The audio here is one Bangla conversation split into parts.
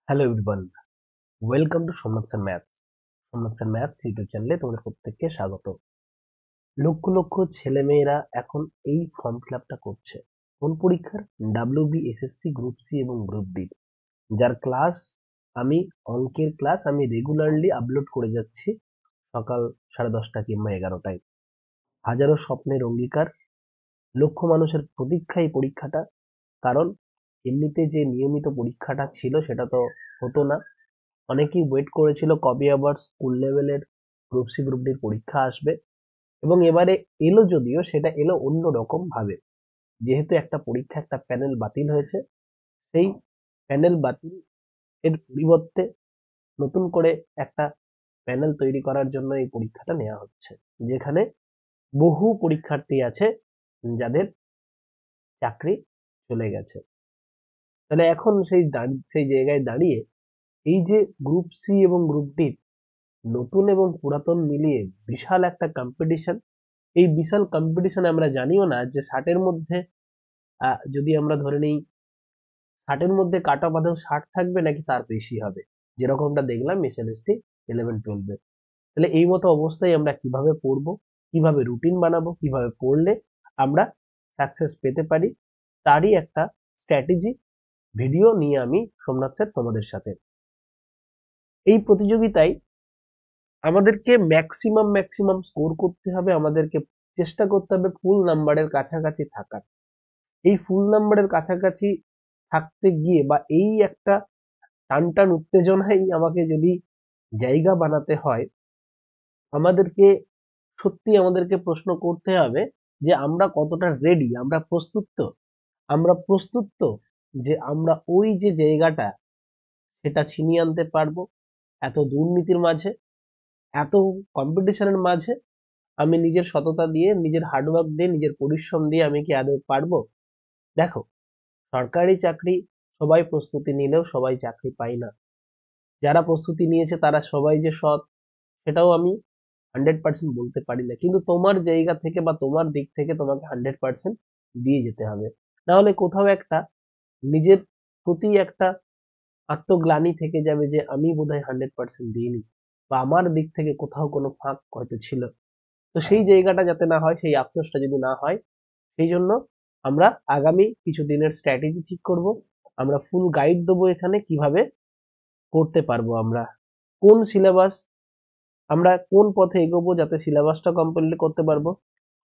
Hello everyone, welcome to Somnath sir math. Somnath sir math YouTube চ্যানেলে তোমাদের প্রত্যেককে স্বাগত। লক্ষ লক্ষ ছেলেমেয়েরা এখন এই ফর্ম ফিল আপটা করছে কোন পরীক্ষার? ডাব্লিউবি, এসএসসি, গ্রুপ সি এবং গ্রুপ ডি। যার ক্লাস আমি অঙ্কের ক্লাস আমি রেগুলারলি আপলোড করে যাচ্ছি সকাল 10:30 কিংবা 11টায়। হাজারো স্বপ্নের অঙ্গীকার, লক্ষ মানুষের প্রতীক্ষা এই পরীক্ষাটা। কারণ এমনিতে যে নিয়মিত পরীক্ষাটা ছিল সেটা তো হতো না। অনেকেই ওয়েট করেছিল কবে আবার স্কুল লেভেলের গ্রুপ সি গ্রুপ ডির পরীক্ষা আসবে, এবং এবারে এলো, যদিও সেটা এলো অন্য রকম ভাবে। যেহেতু একটা পরীক্ষা, একটা প্যানেল বাতিল হয়েছে, সেই প্যানেল বাতিল এর পরিবর্তে নতুন করে একটা প্যানেল তৈরি করার জন্য এই পরীক্ষাটা নেওয়া হচ্ছে, যেখানে বহু পরীক্ষার্থী আছে যাদের চাকরি চলে গেছে। তাহলে এখন সেই জায়গায় দাঁড়িয়ে এই যে গ্রুপ সি এবং গ্রুপ ডি নতুন এবং পুরাতন মিলিয়ে বিশাল একটা কম্পিটিশন, এই বিশাল কম্পিটিশনে আমরা জানিও না যে 60-এর মধ্যে যদি আমরা ধরে নিই 60-এর মধ্যে কাট অফ আদৌ 60 থাকবে নাকি তার বেশি হবে, যেরকমটা দেখলাম এসএলএসটি 11-12-এ। তাহলে এই মতো অবস্থায় আমরা কিভাবে পড়বো, কিভাবে রুটিন বানাবো, কিভাবে পড়লে আমরা সাকসেস পেতে পারি, তারই একটা স্ট্র্যাটেজি ভিডিও নিয়ে আমি সোমনাথ স্যার তোমাদের সাথে। এই প্রতিযোগিতায় আমাদেরকে ম্যাক্সিমাম স্কোর করতে হবে, আমাদেরকে চেষ্টা করতে হবে ফুল নাম্বারের কাছাকাছি থাকার। এই ফুল নাম্বারের কাছাকাছি থাকতে গিয়ে বা এই একটা টানটান উত্তেজনায় আমাকে যদি জায়গা বানাতে হয়, আমাদেরকে প্রশ্ন করতে হবে যে আমরা কতটা রেডি, আমরা প্রস্তুত তো? আমরা প্রস্তুত তো যে আমরা ওই যে জায়গাটা সেটা ছিনিয়ে আনতে পারবো? এত দুর্নীতির মাঝে, এত কম্পিটিশনের মাঝে আমি নিজের সততা দিয়ে, নিজের হার্ডওয়ার্ক দিয়ে, নিজের পরিশ্রম দিয়ে আমি কি আদৌ পারবো? দেখো, সরকারি চাকরি সবাই প্রস্তুতি নিলেও সবাই চাকরি পায় না। যারা প্রস্তুতি নিয়েছে তারা সবাই যে সৎ, সেটাও আমি 100% বলতে পারি না, কিন্তু তোমার জায়গা থেকে বা তোমার দিক থেকে তোমাকে 100% দিয়ে যেতে হবে। না হলে কোথাও একটা নিজের প্রতি একটা আত্মগ্লানি থেকে যাবে যে আমি বোধহয় 100% দিইনি, বা আমার দিক থেকে কোথাও কোনো ফাঁক হয়তো ছিল। তো সেই জায়গাটা যাতে না হয়, সেই আফসোসটা যদি না হয়, সেই জন্য আমরা আগামী কিছু দিনের স্ট্র্যাটেজি ঠিক করব। আমরা ফুল গাইড দেবো এখানে কিভাবে করতে পারবো, আমরা কোন সিলেবাস, আমরা কোন পথে এগোবো যাতে সিলেবাসটা কমপ্লিট করতে পারবো,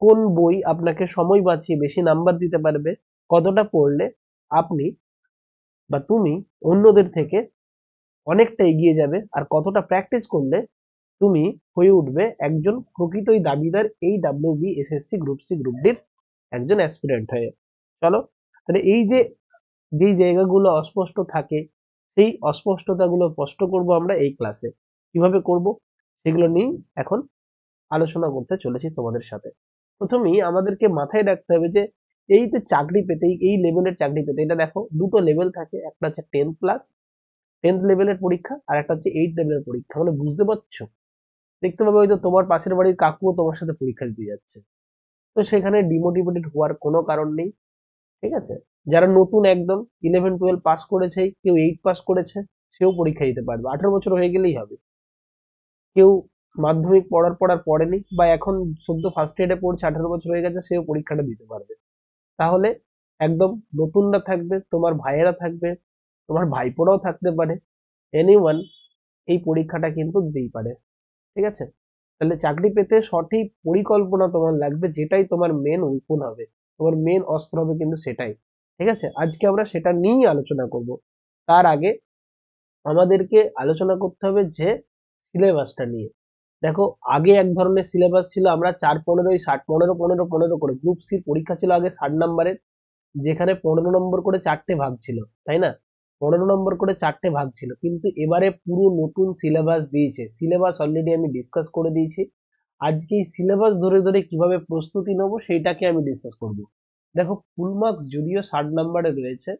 কোন বই আপনাকে সময় বাঁচিয়ে বেশি নাম্বার দিতে পারবে, কতটা পড়লে আপনি বা তুমি অন্যদের থেকে অনেকটা এগিয়ে যাবে, আর কতটা প্র্যাকটিস করলে তুমি হয়ে উঠবে একজন প্রকৃতই দাবিদার এই WB, SSC, group C, group ডির একজন অ্যাসপিরেন্ট হয়ে। চলো, তাহলে এই যে যেই জায়গাগুলো অস্পষ্ট থাকে, সেই অস্পষ্টতাগুলো স্পষ্ট করব আমরা এই ক্লাসে। কিভাবে করব সেগুলো নিয়ে এখন আলোচনা করতে চলেছি তোমাদের সাথে। প্রথমেই আমাদেরকে মাথায় রাখতে হবে যে এই যে চাকরি পেতে, এই লেভেলের চাকরি পেতে, এটা দেখো দুটো লেভেল থাকে, একটা হচ্ছে 10th লেভেলের পরীক্ষা, আর একটা হচ্ছে 8 লেভেলের পরীক্ষা। মানে বুঝতে পারছো? দেখতে পাবে হয়তো তোমার পাশের বাড়ির কাকুও তোমার সাথে পরীক্ষা দিতে যাচ্ছে। তো সেখানে ডিমোটিভেটেড হওয়ার কোনো কারণ নেই, ঠিক আছে? যারা নতুন একদম 11-12 পাস করেছে, কেউ 8 পাস করেছে, সেও পরীক্ষা দিতে পারবে। 18 বছর হয়ে গেলেই হবে। কেউ মাধ্যমিক পড়ার পর আর পড়েনি, বা এখন সদ্য ফার্স্ট ইয়ারে পড়ছে, 18 বছর হয়ে গেছে, সেও পরীক্ষাটা দিতে পারবে। তাহলে একদম নতুনরা থাকবে, তোমার ভাইয়েরা থাকবে, তোমার ভাইপোরাও থাকতে পারে, এনিওয়ান এই পরীক্ষাটা কিন্তু দিতেই পারে। ঠিক আছে? তাহলে চাকরি পেতে সঠিক পরিকল্পনা তোমার লাগবে, যেটাই তোমার মেন উইপন হবে, তোমার মেন অস্ত্র হবে কিন্তু সেটাই। ঠিক আছে? আজকে আমরা সেটা নিয়েই আলোচনা করব। তার আগে আমাদেরকে আলোচনা করতে হবে যে সিলেবাসটা নিয়ে। দেখো, আগে এক ধরনের সিলেবাস ছিল, আমরা 4-15, 60, 15, 15, 15 করে, গ্রুপ সি পরীক্ষা ছিল আগে 60 নম্বরের, যেখানে 15 নম্বর করে 4টে ভাগ ছিল, তাই না? 15 নম্বর করে 4টে ভাগ ছিল, কিন্তু এবারে পুরো নতুন সিলেবাস দিয়েছে। সিলেবাস অলরেডি আমি ডিসকাস করে দিয়েছি। আজকে এই সিলেবাস ধরে ধরে কিভাবে প্রস্তুতি নেবো সেইটাকে আমি ডিসকাস করব। দেখো, ফুল মার্কস যদিও 60 নম্বরে রয়েছে,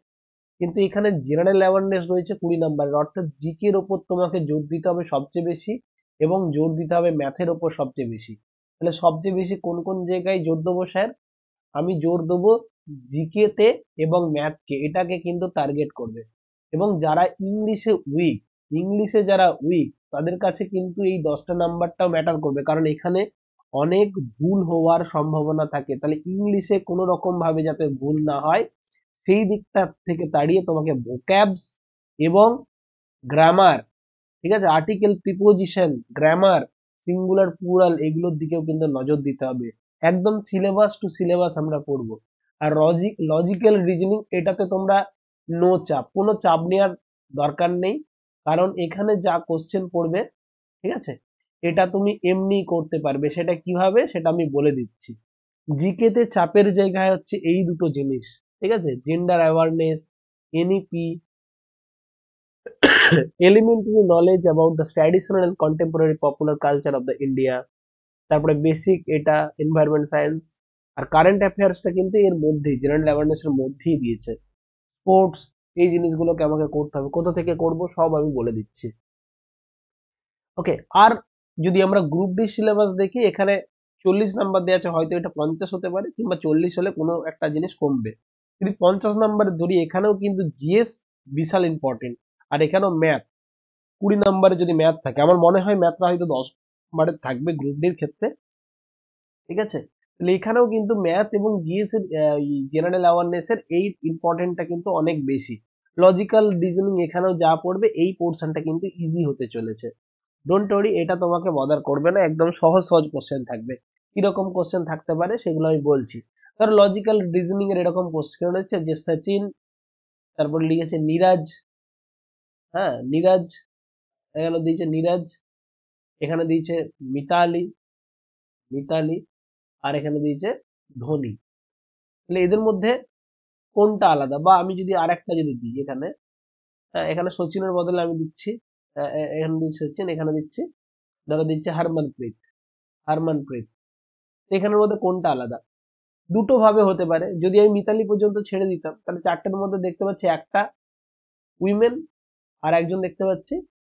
কিন্তু এখানে জেনারেল অ্যাওয়ারনেস রয়েছে 20 নম্বরের, অর্থাৎ জিকে এর ওপর তোমাকে জোর দিতে হবে সবচেয়ে বেশি, এবং জোর দিতে হবে ম্যাথের ওপর সবচেয়ে বেশি। তাহলে সবচেয়ে বেশি কোন কোন জায়গায় জোর দেবো স্যার? আমি জোর দেবো জিকে তে এবং ম্যাথকে, এটাকে কিন্তু টার্গেট করবে। এবং যারা ইংলিশে যারা উইক তাদের কাছে কিন্তু এই 10টা নাম্বারটাও ম্যাটার করবে, কারণ এখানে অনেক ভুল হওয়ার সম্ভাবনা থাকে। তাহলে ইংলিশে কোনো রকম ভাবে যাতে ভুল না হয় সেই দিকটা থেকে তাড়িয়ে তোমাকে ভোক্যাবস এবং গ্রামার, ঠিক আছে, article, preposition, grammar, singular plural, এগুলোর দিকেও কিন্তু নজর দিতে হবে। একদম সিলেবাস টু সিলেবাস আমরা পড়বো। আর লজিক্যাল রিজনিং, এটাতে তোমরা নো চাপ, কোনো চাপ নেওয়ার দরকার নেই, কারণ এখানে যা কোশ্চেন পড়বে, ঠিক আছে, এটা তুমি এমনি করতে পারবে। সেটা কিভাবে সেটা আমি বলে দিচ্ছি। জিকে তে চাপের জায়গায় হচ্ছে এই দুটো জিনিস, ঠিক আছে, gender awareness, NEP, elementary knowledge about the traditional and contemporary popular culture of the India, তারপরে বেসিক এটা এনভায়রনমেন্ট সায়েন্স, আর কারেন্ট অ্যাফেয়ার্সটা কিন্তু এর মধ্যেই, জেনারেল অ্যাওয়ারনেস এর মধ্যেই দিয়েছে। স্পোর্টস, এই জিনিসগুলোকে আমাকে করতে হবে, কোথা থেকে করব সব আমি বলে দিচ্ছি। ওকে, আর যদি আমরা গ্রুপ ডি সিলেবাস দেখি, এখানে 40 নাম্বার দেওয়া আছে, হয়তো এটা 50 হতে পারে, কিংবা 40 হলে কোনো একটা জিনিস কমবে। যদি 50 নাম্বার ধরি, এখানেও কিন্তু জিএস বিশাল ইম্পর্টেন্ট, আর এখানেও ম্যাথ 20 নাম্বারে যদি ম্যাথ থাকে, আমার মনে হয় ম্যাথটা হয়তো 10 নাম্বারের থাকবে গ্রুপ ডির ক্ষেত্রে, ঠিক আছে। তাহলে এখানেও কিন্তু ম্যাথ এবং জিএস এর জেনারেল অ্যাওয়ারনেস এর এই ইম্পর্টেন্টটা কিন্তু অনেক বেশি। লজিক্যাল রিজনিং এখানেও যা পড়বে এই পোর্শনটা কিন্তু ইজি হতে চলেছে। ডোন্ট ওয়ারি, এটা তোমাকে বদার করবে না, একদম সহজ সহজ কোশ্চেন থাকবে। কিরকম কোশ্চেন থাকতে পারে সেগুলো আমি বলছি। ধর লজিক্যাল রিজনিং এর এরকম কোশ্চেন হচ্ছে যে সচিন, তারপর লিখেছে নিরাজ, হ্যাঁ নিরাজ, এখানে দিয়েছে নিরাজ, এখানে দিয়েছে মিতালি, মিতালি, আর এখানে দিয়েছে ধোনি। তাহলে এদের মধ্যে কোনটা আলাদা, বা আমি যদি আরেকটা যদি দিই এখানে, এখানে সচিনের বদলে আমি দিচ্ছি, এখানে দিচ্ছি সচিন, এখানে দিচ্ছি, ধরো দিচ্ছে হরমনপ্রীত, হরমনপ্রীত। এখানের মধ্যে কোনটা আলাদা? দুটো ভাবে হতে পারে। যদি আমি মিতালি পর্যন্ত ছেড়ে দিতাম, তাহলে চারটের মধ্যে দেখতে পাচ্ছি একটা উইমেন আর একজন দেখতে পাচ্ছি,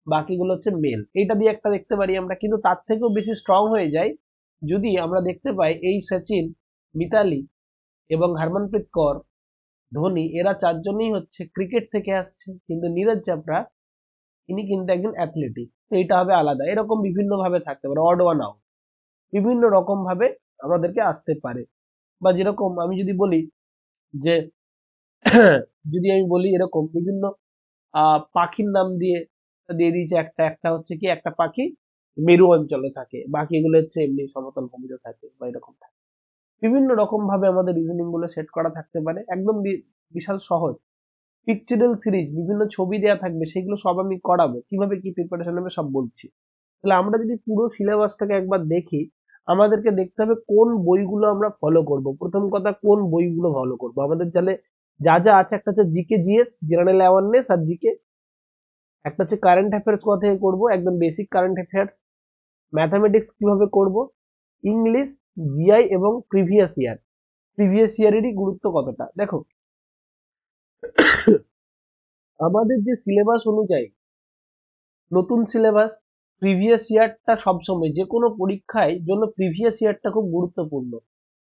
বাকিগুলো হচ্ছে মেল। এইটা দিয়ে একটা দেখতে পারি আমরা, কিন্তু তার থেকেও বেশি স্ট্রং হয়ে যায় যদি আমরা দেখতে পাই এই সচিন, মিতালি এবং হরমনপ্রীত কৌর, ধোনি, এরা চারজনই হচ্ছে ক্রিকেট থেকে আসছে, কিন্তু নীরজ চোপড়া ইনি কিন্তু একজন অ্যাথলেটিক। তো এটা হবে আলাদা। এরকম বিভিন্ন ভাবে থাকতে পারে, অড ওয়ান আউট, বিভিন্ন রকম ভাবে আমাদেরকে আসতে পারে। বা যেরকম আমি যদি বলি যে যদি আমি বলি এরকম বিভিন্ন পাখির নাম দিয়ে দিয়ে দিয়েছে, একটা একটা হচ্ছে কি, একটা পাখি মেরু অঞ্চলে থাকে, বাকিগুলো হচ্ছে এমনি সমতল ভূমিতে থাকে বা এরকম থাকে। বিভিন্ন রকম ভাবে আমাদের রিজনিং গুলো সেট করা থাকতে পারে, একদম বিশাল সহজ। পিকচারাল সিরিজ, বিভিন্ন ছবি দেওয়া থাকবে, সেগুলো সব আমি করাবো, কিভাবে কি প্রিপারেশন হবে সব বলছি। তাহলে আমরা যদি পুরো সিলেবাসটাকে একবার দেখি, আমাদেরকে দেখতে হবে কোন বইগুলো আমরা ফলো করব। প্রথম কথা, কোন বইগুলো ফলো করব আমাদের, তাহলে যা যা আছে, একটা হচ্ছে জিকে জিএস, জেনারেল অ্যাওয়ারনেস আর জিকে, একটা হচ্ছে কারেন্ট অ্যাফেয়ার্স কোথা থেকে করবো, একদম বেসিক কারেন্ট অ্যাফেয়ার্স, ম্যাথামেটিক্স কিভাবে করব, ইংলিশ, জিআই এবং প্রিভিয়াস ইয়ার। প্রিভিয়াস ইয়ারেরই গুরুত্ব কতটা দেখো, আমাদের যে সিলেবাস অনুযায়ী নতুন সিলেবাস, প্রিভিয়াস ইয়ারটা সবসময় যে কোনো পরীক্ষায় জন্য প্রিভিয়াস ইয়ারটা খুব গুরুত্বপূর্ণ।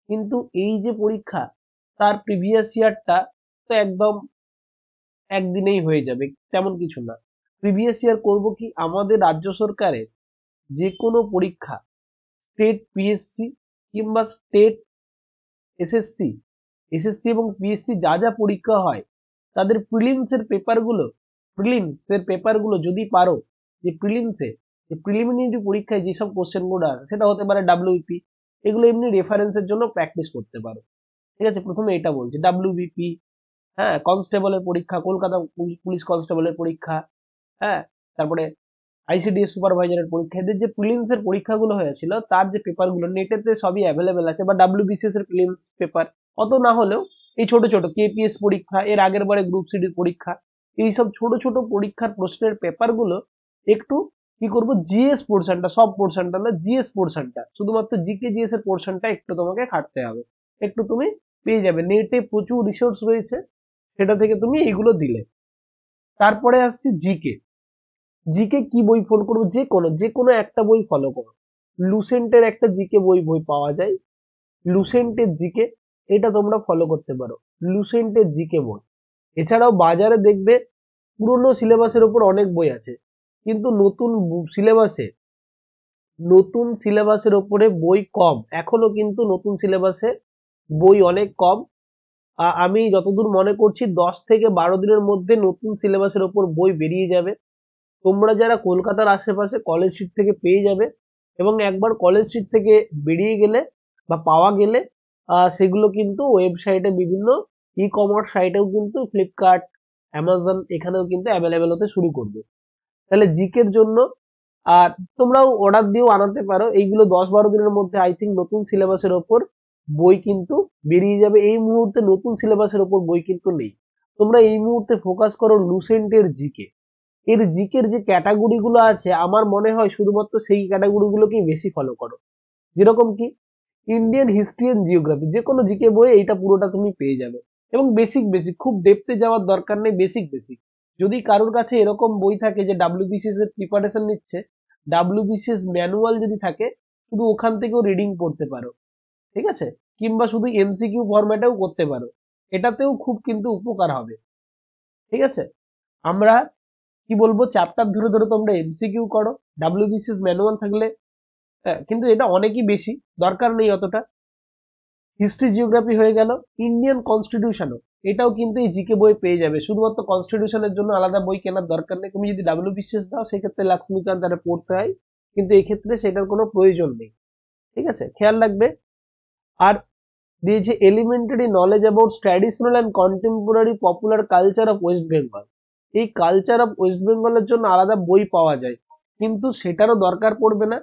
কিন্তু এই যে পরীক্ষা, তার প্রিভিয়াস ইয়ারটা তো একদম একদিনেই হয়ে যাবে, তেমন কিছু না। প্রিভিয়াস ইয়ার করব কি, আমাদের রাজ্য সরকারের যে কোনো পরীক্ষা, স্টেট পিএসসি কিংবা স্টেট এসএসসি, এসএসসি এবং পিএসসি যা যা পরীক্ষা হয়, তাদের প্রিলিমস এর পেপারগুলো যদি পারো, যে প্রিলিমসে, যে প্রিলিমিনারি পরীক্ষায় যেসব কোশ্চেন গুলো আছে, সেটা হতে পারে ডাব্লিউপি, এগুলো এমনি রেফারেন্সের জন্য প্র্যাকটিস করতে পারো। ঠিক আছে, প্রথমে এটা বলছি, ডাব্লিউবিপি, হ্যাঁ, কনস্টেবলের পরীক্ষা, কলকাতা পুলিশ কনস্টেবলের পরীক্ষা, হ্যাঁ, তারপরে আইসিডিএস সুপারভাইজারের পরীক্ষা, এদের যে প্রিলিমস এর পরীক্ষাগুলো হয়েছিল, তার যে পেপারগুলো নেটেতে সবই অ্যাভেলেবেল আছে, বা ডাব্লিউবিসিএস এর প্রিলিমস পেপার, অত না হলেও এই ছোট ছোট কেপিএস পরীক্ষা, এর আগের বারে গ্রুপ সিডির পরীক্ষা, এইসব ছোট ছোট পরীক্ষার প্রশ্নের পেপারগুলো একটু কি করব, জিএস পোর্শনটা, সব পোর্শনটা না, জিএস পোর্শনটা, শুধুমাত্র জিকে জিএস এর পোর্শনটা একটু তোমাকে খাটতে হবে, একটু তুমি পেয়ে যাবে, নেটে প্রচুর রিসোর্স রয়েছে, সেটা থেকে তুমি এইগুলো দিলে। তারপরে আসছে জিকে। জিকে কি বই ফলো করবো, যে কোনো একটা বই ফলো করো। লুসেন্টের একটা জিকে বই পাওয়া যায়, লুসেন্টের জিকে, এটা তোমরা ফলো করতে পারো, লুসেন্টের জিকে বই। এছাড়াও বাজারে দেখবে পুরনো সিলেবাসের উপর অনেক বই আছে, কিন্তু সিলেবাসে নতুন সিলেবাসের উপরে বই কম, এখনো কিন্তু নতুন সিলেবাসে বই অনেক কম। আমি যতদূর মনে করছি 10 থেকে 12 দিনের মধ্যে নতুন সিলেবাসের উপর বই বেরিয়ে যাবে। তোমরা যারা কলকাতার আশেপাশে কলেজ স্ট্রিট থেকে পেয়ে যাবে, এবং একবার কলেজ স্ট্রিট থেকে বেরিয়ে গেলে বা পাওয়া গেলে সেগুলো কিন্তু ওয়েবসাইটে বিভিন্ন ই কমার্স সাইটেও কিন্তু ফ্লিপকার্ট, অ্যামাজন এখানেও কিন্তু অ্যাভেলেবেল হতে শুরু করবে। তাহলে জিকের জন্য আর তোমরাও অর্ডার দিয়েও আনাতে পারো। এইগুলো 10-12 দিনের মধ্যে আই থিঙ্ক নতুন সিলেবাসের ওপর বই কিন্তু বেরিয়ে যাবে। এই মুহূর্তে নতুন সিলেবাসের ওপর বই কিন্তু নেই। তোমরা এই মুহূর্তে ফোকাস করো লুসেন্টের জিকে। এর জিকের যে ক্যাটাগরি গুলো আছে, আমার মনে হয় শুধুমাত্র সেই ক্যাটাগরি গুলোকেই বেশি ফলো করো। যেরকম কি ইন্ডিয়ান হিস্ট্রি এন্ড জিওগ্রাফি, যে কোনো জিকে বই এইটা পুরোটা তুমি পেয়ে যাবে। এবং বেসিক বেসিক, খুব ডেপথে যাওয়ার দরকার নেই, বেসিক বেসিক। যদি কারোর কাছে এরকম বই থাকে যে ডাব্লিউবিসিএস এর প্রিপারেশন নিচ্ছে, ডাব্লিউবিসিএস ম্যানুয়াল যদি থাকে, শুধু ওখান থেকেও রিডিং পড়তে পারো, ঠিক আছে? কিংবা শুধু এমসিকিউ ফরম্যাটেও করতে পারো, এটাতেও খুব কিন্তু উপকার হবে, ঠিক আছে? আমরা কি বলবো, চ্যাপ্টার ধরে ধরে তোমরা এমসিকিউ করো, ডাব্লিউবিসিএস ম্যানুয়াল থাকলে, কিন্তু এটা অনেকই বেশি, দরকার নেই অতটা। হিস্ট্রি জিওগ্রাফি হয়ে গেল, ইন্ডিয়ান কনস্টিটিউশনও, এটাও কিন্তু এই জিকে বই পেয়ে যাবে। শুধুমাত্র কনস্টিটিউশনের জন্য আলাদা বই কেনার দরকার নেই। তুমি যদি ডাব্লিউবিসিএস দাও সেক্ষেত্রে লক্ষ্মীকান্ত তারা পড়তে হয়, কিন্তু এই ক্ষেত্রে সেটার কোনো প্রয়োজন নেই, ঠিক আছে? খেয়াল রাখবে। আর দিয়েছে elementary knowledge about traditional and contemporary popular culture of West Bengal. এই কালচার অফ ওয়েস্ট বেঙ্গলের জন্য আলাদা বই পাওয়া যায়, কিন্তু সেটারও দরকার পড়বে না।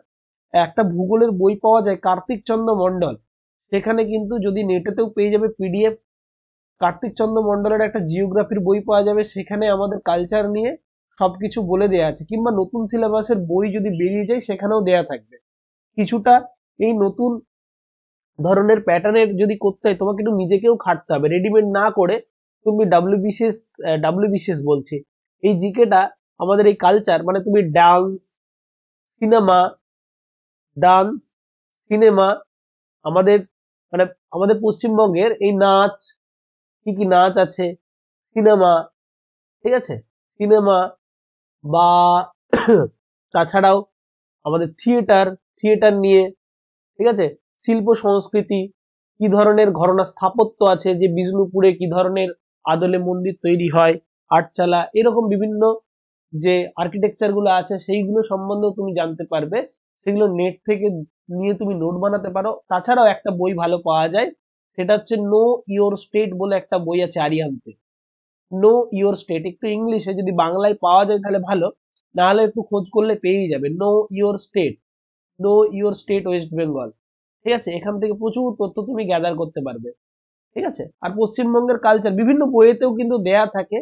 একটা ভূগোলের বই পাওয়া যায় কার্তিক চন্দ্র মন্ডল, সেখানে কিন্তু যদি নেটেতেও পেয়ে যাবে পিডিএফ, কার্তিক চন্দ্র মন্ডলের একটা জিওগ্রাফির বই পাওয়া যাবে, সেখানে আমাদের কালচার নিয়ে সবকিছু বলে দেয়া আছে। কিংবা নতুন সিলেবাসের বই যদি বেরিয়ে যায় সেখানেও দেয়া থাকবে কিছুটা। এই নতুন ধরনের প্যাটার্নের যদি করতে হয় তোমাকে একটু নিজেকেও খাটতে হবে, রেডিমেড না করে। তুমি ডাব্লিউবিসিএস বলছি, এই জিকেটা আমাদের এই কালচার, মানে তুমি সিনেমা ডান্স সিনেমা আমাদের, মানে আমাদের পশ্চিমবঙ্গের এই নাচ, কি কি নাচ আছে, সিনেমা, ঠিক আছে? সিনেমা বা তাছাড়াও আমাদের থিয়েটার নিয়ে, ঠিক আছে? শিল্প সংস্কৃতি, কি ধরনের ঘরানা স্থাপত্য আছে, যে বিষ্ণুপুরে কি ধরনের আদলে মন্দির তৈরি হয়, আটচালা, এরকম বিভিন্ন যে আর্কিটেকচার গুলো আছে সেইগুলো সম্বন্ধেও তুমি জানতে পারবে। সেগুলো নেট থেকে নিয়ে তুমি নোট বানাতে পারো। তাছাড়াও একটা বই ভালো পাওয়া যায়, সেটা হচ্ছে নো ইওর স্টেট বলে একটা বই আছে আরিয়ান্তে। নো ইওর স্টেট একটু ইংলিশে, যদি বাংলায় পাওয়া যায় তাহলে ভালো, না হলে একটু খোঁজ করলে পেয়েই যাবে। Know your state West Bengal, ঠিক আছে? এখান থেকে প্রচুর তথ্য তুমি গ্যাদার করতে পারবে, ঠিক আছে? আর পশ্চিমবঙ্গের কালচার বিভিন্ন বইয়েতেও কিন্তু দেয়া থাকে,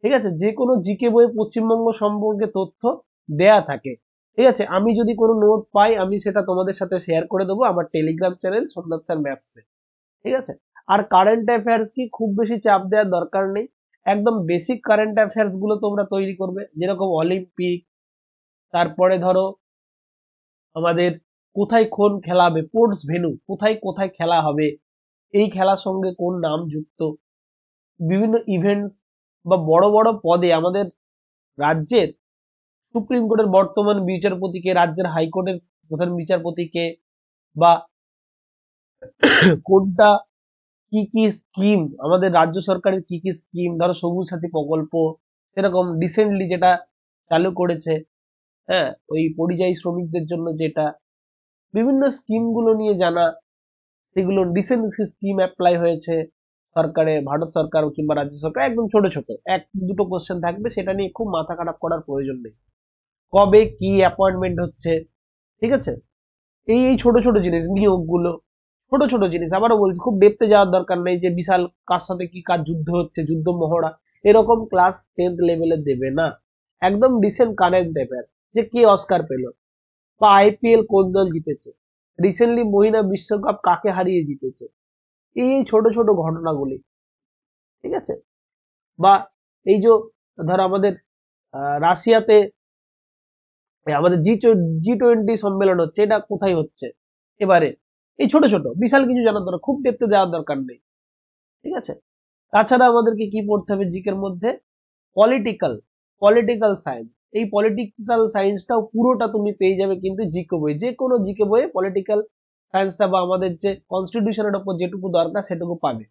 ঠিক আছে? যে কোনো জিকে বইয়ে পশ্চিমবঙ্গ সম্পর্কে তথ্য দেয়া থাকে, ঠিক আছে? আমি যদি কোনো নোট পাই আমি সেটা তোমাদের সাথে শেয়ার করে দেবো আমার টেলিগ্রাম চ্যানেল সোমনাথ স্যার ম্যাপসে, ঠিক আছে? আর কারেন্ট অ্যাফেয়ার্স কি খুব বেশি চাপ দেওয়ার দরকার নেই। একদম বেসিক কারেন্ট অ্যাফেয়ার্স গুলো তোমরা তৈরি করবে, যেরকম অলিম্পিক, তারপরে ধরো আমাদের কোথায় কোন খেলা হবে, স্পোর্টস ভেন্যু কোথায় কোথায় খেলা হবে, এই খেলার সঙ্গে কোন নাম যুক্ত, বিভিন্ন ইভেন্টস বা বড় বড় পদে আমাদের রাজ্যের সুপ্রিম কোর্টের বর্তমান বিচারপতিকে, রাজ্যের হাইকোর্টের প্রধান বিচারপতিকে, বা কোনটা কি কি স্কিম, আমাদের রাজ্য সরকারের কি কি স্কিম, ধরো সবুজ সাথী প্রকল্প, সেরকম রিসেন্টলি যেটা চালু করেছে, হ্যাঁ, ওই পরিযায়ী শ্রমিকদের জন্য যেটা, বিভিন্ন স্কিম গুলো নিয়ে জানা, সেগুলো রিসেন্ট স্কিম অ্যাপ্লাই হয়েছে সরকারে, ভারত সরকার কিংবা রাজ্য সরকার, একদম ছোট ছোট এক দুটো কোশ্চেন থাকবে, সেটা নিয়ে খুব মাথা খারাপ করার প্রয়োজন নেই। কবে কি অ্যাপয়েন্টমেন্ট হচ্ছে, ঠিক আছে? এই ছোট ছোট জিনিস, নিয়োগগুলো, ছোট ছোট জিনিস, আবারও বলছি খুব ডেপতে যাওয়ার দরকার নেই যে বিশাল কার সাথে কি কার যুদ্ধ হচ্ছে, যুদ্ধ মহড়া, এরকম ক্লাস 10th লেভেলে দেবে না। একদম রিসেন্ট কারেন্ট অ্যাফেয়ার, যে কে অস্কার পেল, বা আইপিএল কোন দল জিতেছে, রিসেন্টলি মহিলা বিশ্বকাপ কাকে হারিয়ে জিতেছে, এই ছোট ছোট ঘটনাগুলি, ঠিক আছে? বা এই যে ধর আমাদের রাশিয়াতে আমাদের জি20 সম্মেলন হচ্ছে, এটা কোথায় হচ্ছে এবারে, এই ছোট ছোট বিশাল কিছু জানার দরকার, খুব দেখতে যাওয়ার দরকার নেই, ঠিক আছে? তাছাড়া আমাদেরকে কি পড়তে হবে জিকের মধ্যে, পলিটিক্যাল পলিটিক্যাল সায়েন্স, এই পলিটিক্যাল সায়েন্সটাও পুরোটা তুমি পেয়ে যাবে কিন্তু জিকে বই, যে কোনো জিকে বইয়ে পলিটিক্যাল সায়েন্সটা বা আমাদের যে কনস্টিটিউশনের উপর যেটুকু দরকার সেটুকু পাবে।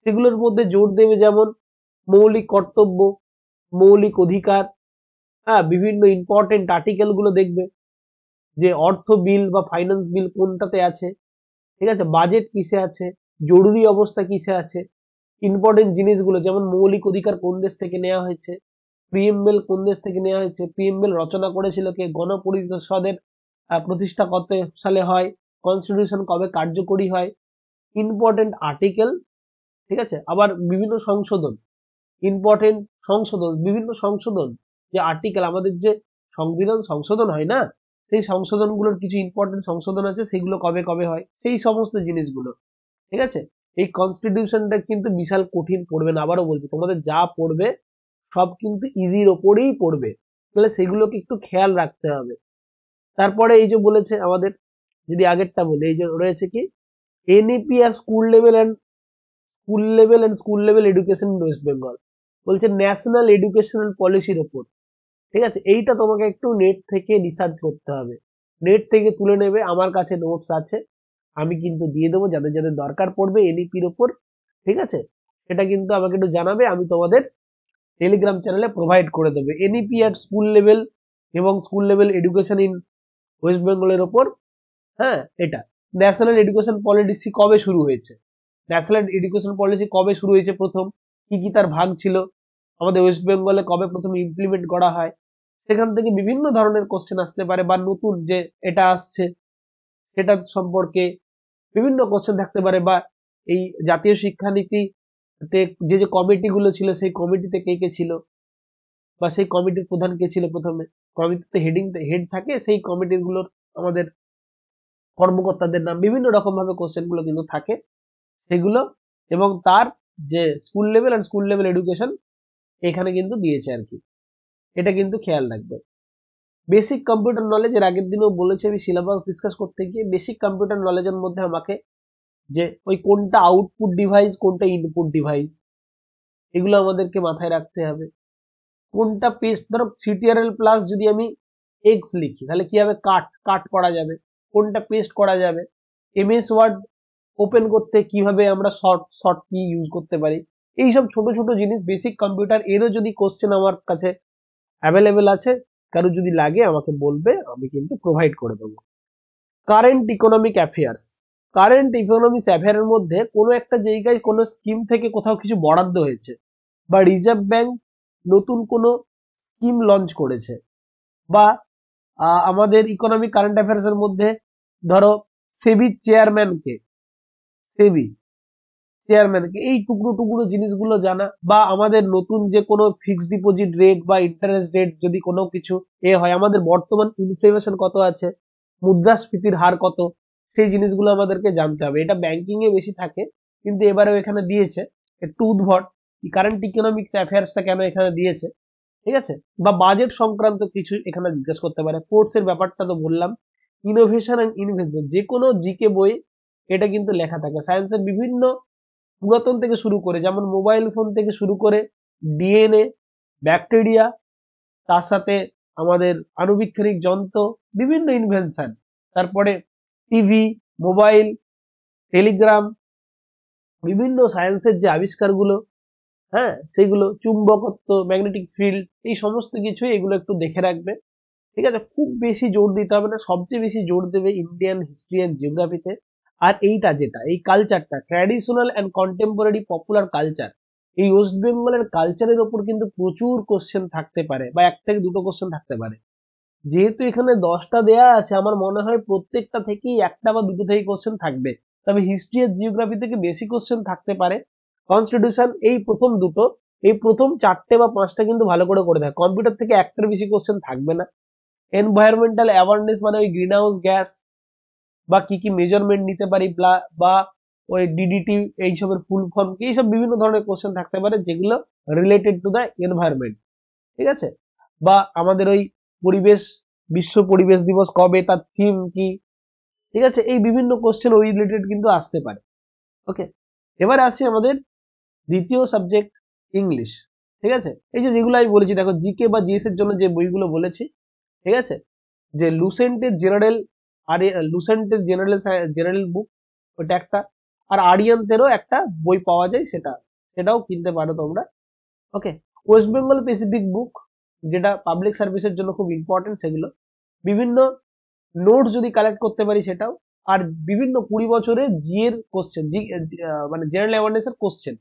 সেগুলোর মধ্যে জোর দেবে যেমন মৌলিক কর্তব্য, মৌলিক অধিকার, হ্যাঁ, বিভিন্ন ইম্পর্টেন্ট আর্টিকেল গুলো দেখবে যে অর্থ বিল বা ফাইন্যান্স বিল কোনটাতে আছে, ঠিক আছে, বাজেট কিসে আছে, জরুরি অবস্থা কিসে আছে, ইম্পর্টেন্ট জিনিসগুলো যেমন মৌলিক অধিকার কোন দেশ থেকে নেওয়া হয়েছে, প্রিএমবেল কোন দেশ থেকে নেওয়া হয়েছে, প্রিএমবেল রচনা করেছিল কে, গণপরিষদের প্রতিষ্ঠা কত সালে হয়, কনস্টিটিউশন কবে কার্যকরী হয়, ইম্পর্টেন্ট আর্টিকেল, ঠিক আছে, আবার বিভিন্ন সংশোধন, ইম্পর্টেন্ট সংশোধন, বিভিন্ন সংশোধন, যে আর্টিকেল আমাদের যে সংবিধান সংশোধন হয় না, সেই সংশোধনগুলোর কিছু ইম্পর্টেন্ট সংশোধন আছে, সেগুলো কবে কবে হয়, সেই সমস্ত জিনিসগুলো, ঠিক আছে। এই কনস্টিটিউশনটা কিন্তু বিশাল কঠিন পড়বে না, আবারও বলছি তোমাদের যা পড়বে সব কিন্তু ইজির ওপরেই পড়বে, তাহলে সেগুলোকে একটু খেয়াল রাখতে হবে। তারপরে এই যে বলেছে আমাদের, যদি আগেরটা বলি, এই যে রয়েছে কি এনইপি আর school level education in West Bengal, বলছে ন্যাশনাল এডুকেশনাল পলিসির ওপর, ঠিক আছে। এইটা তোমাকে একটু নেট থেকে রিসার্চ করতে হবে, নেট থেকে তুলে নেবে, আমার কাছে নোটস আছে, আমি কিন্তু দিয়ে দেবো যাদের যাদের দরকার পড়বে এনইপির ওপর, ঠিক আছে। এটা কিন্তু আমাকে একটু জানাবে, আমি তোমাদের টেলিগ্রাম চ্যানেলে প্রোভাইড করে দেবে এনইপি আর স্কুল লেভেল এবং school level education in West বেঙ্গলের ওপর। হ্যাঁ, এটা ন্যাশনাল এডুকেশন পলিসি কবে শুরু হয়েছে, ন্যাশনাল এডুকেশন পলিসি কবে শুরু হয়েছে, প্রথম কি কি তার ভাগ ছিল, আমাদের ওয়েস্ট বেঙ্গলে কবে প্রথম ইমপ্লিমেন্ট করা হয়, সেখান থেকে বিভিন্ন ধরনের কোশ্চেন আসতে পারে, বা নতুন যে এটা আসছে সেটা সম্পর্কে বিভিন্ন কোশ্চেন থাকতে পারে, বা এই জাতীয় শিক্ষানীতিতে যে যে কমিটিগুলো ছিল সেই কমিটিতে কে কে ছিল, বা সেই কমিটির প্রধান কে ছিল, প্রথমে কমিটিতে হেড থাকে, সেই কমিটির গুলোর আমাদের কর্মকর্তাদের নাম, বিভিন্ন রকম ভাবে কোশ্চেন গুলো কিন্তু থাকে সেগুলো, এবং তার যে স্কুল লেভেল আর স্কুল লেভেল এডুকেশন এখানে কিন্তু দিয়েছে আর কি, এটা কিন্তু খেয়াল রাখবে। বেসিক কম্পিউটার নলেজ, এর আগের দিনও বলেছি আমি সিলেবাস ডিসকাস করতে গিয়ে, বেসিক কম্পিউটার নলেজের মধ্যে আমাকে যে ওই কোনটা আউটপুট ডিভাইস কোনটা ইনপুট ডিভাইস এগুলো আমাদেরকে মাথায় রাখতে হবে, কোনটা পেস্ট, ধরো সিটিআরএল প্লাস যদি আমি এক্স লিখি তাহলে কি হবে, কাট কাট করা যাবে, কোনটা পেস্ট করা যাবে, এমএস ওয়ার্ড ওপেন করতে কিভাবে আমরা শর্ট কি ইউজ করতে পারি, এইসব ছোট ছোট জিনিস বেসিক কম্পিউটার, এরও যদি কোশ্চেন আমার কাছে অ্যাভেলেবেল আছে, কারো যদি লাগে আমাকে বলবে, আমি কিন্তু প্রোভাইড করে দেবো। Current economic affairs, current economic অ্যাফেয়ারের মধ্যে কোনো একটা জায়গায় কোনো স্কিম থেকে কোথাও কিছু বরাদ্দ হয়েছে, বা রিজার্ভ ব্যাংক নতুন কোনো স্কিম লঞ্চ করেছে, বা আমাদের ইকোনমিক কারেন্ট অ্যাফেয়ার্স এর মধ্যে ধরো সেবির চেয়ারম্যানকে, সেবি চেয়ারম্যানকে, এই টুকরো টুকরো জিনিসগুলো জানা, বা আমাদের নতুন যে কোনো ফিক্সড ডিপোজিট রেট বা ইন্টারেস্ট রেট যদি কোনো কিছু হয়, আমাদের বর্তমান ইনফ্লেশন কত আছে, মুদ্রাস্ফীতির হার কত, সেই জিনিসগুলো আমাদেরকে জানতে হবে। এটা ব্যাংকিং এ বেশি থাকে, কিন্তু এবারেও এখানে দিয়েছে, একটু উদ্ভট কারেন্ট ইকোনমিক্স অ্যাফেয়ার্সটা কেন এখানে দিয়েছে, ঠিক আছে। বা বাজেট সংক্রান্ত কিছু এখানে জিজ্ঞেস করতে পারে, কোর্স এর ব্যাপারটা তো বললাম, ইনোভেশন এন্ড ইনভেস্টমেন্ট, যে কোনো জিকে বই এটা কিন্তু লেখা থাকে, সায়েন্সের বিভিন্ন পুরাতন থেকে শুরু করে, যেমন মোবাইল ফোন থেকে শুরু করে ডিএনএ, ব্যাকটেরিয়া, তার সাথে আমাদের আণুবীক্ষণিক যন্ত্র, বিভিন্ন ইনভেনশন, তারপরে টিভি, মোবাইল, টেলিগ্রাম, বিভিন্ন সায়েন্সের যে আবিষ্কারগুলো, হ্যাঁ, সেগুলো, চুম্বকত্ব, ম্যাগনেটিক ফিল্ড, এই সমস্ত কিছু এগুলো একটু দেখে রাখবে, ঠিক আছে। খুব বেশি জোর দিতে হবে না, সবচেয়ে বেশি জোর দেবে ইন্ডিয়ান হিস্ট্রি অ্যান্ড জিওগ্রাফিতে। আর এইটা যেটা, এই কালচারটা, traditional and contemporary popular culture, এই ওয়েস্ট বেঙ্গলের কালচারের ওপর কিন্তু প্রচুর কোশ্চেন থাকতে পারে, বা এক থেকে দুটো কোশ্চেন থাকতে পারে। যেহেতু এখানে 10টা দেয়া আছে, আমার মনে হয় প্রত্যেকটা থেকেই একটা বা দুটো থেকে কোশ্চেন থাকবে, তবে হিস্ট্রি আর জিওগ্রাফি থেকে বেশি কোশ্চেন থাকতে পারে। কনস্টিটিউশন এই প্রথম দুটো, এই প্রথম 4টে বা 5টা কিন্তু ভালো করে করে দেয়, কম্পিউটার থেকে একটার বেশি কোশ্চেন থাকবে না। এনভায়রনমেন্টাল অ্যাওয়ারনেস মানে ওই গ্রিন হাউস গ্যাস বা কি কি মেজারমেন্ট নিতে পারি, বা ওই ডিডিটি এইসবের ফুল ফর্ম, এইসব বিভিন্ন ধরনের কোশ্চেন থাকতে পারে যেগুলো রিলেটেড টু দ্য এনভায়রনমেন্ট, ঠিক আছে। বা আমাদের ওই পরিবেশ, বিশ্ব পরিবেশ দিবস কবে, তার থিম কি, ঠিক আছে, এই বিভিন্ন কোশ্চেন ওই রিলেটেড কিন্তু আসতে পারে। ওকে, এবার আসি আমাদের দ্বিতীয় সাবজেক্ট, ইংলিশ। ঠিক আছে, এই যে যেগুলো আমি বলেছি দেখো জিকে বা জিএস এর জন্য যে বইগুলো বলেছি, ঠিক আছে, যে লুসেন্টের জেনারেল, আর লুসেন্টের জেনারেল জেনারেল বুক ওটা একটা, আর আরিয়ান্তেরও একটা বই পাওয়া যায়, সেটাও কিনতে পারো তোমরা। ওকে, ওয়েস্ট বেঙ্গল স্পেসিফিক বুক যেটা পাবলিক সার্ভিসের জন্য খুব ইম্পর্টেন্ট, সেগুলো বিভিন্ন নোটস যদি কালেক্ট করতে পারি সেটাও, আর বিভিন্ন 20 বছরের জি এর কোশ্চেন, মানে জেনারেল অ্যাওয়ারনেস এর কোশ্চেন,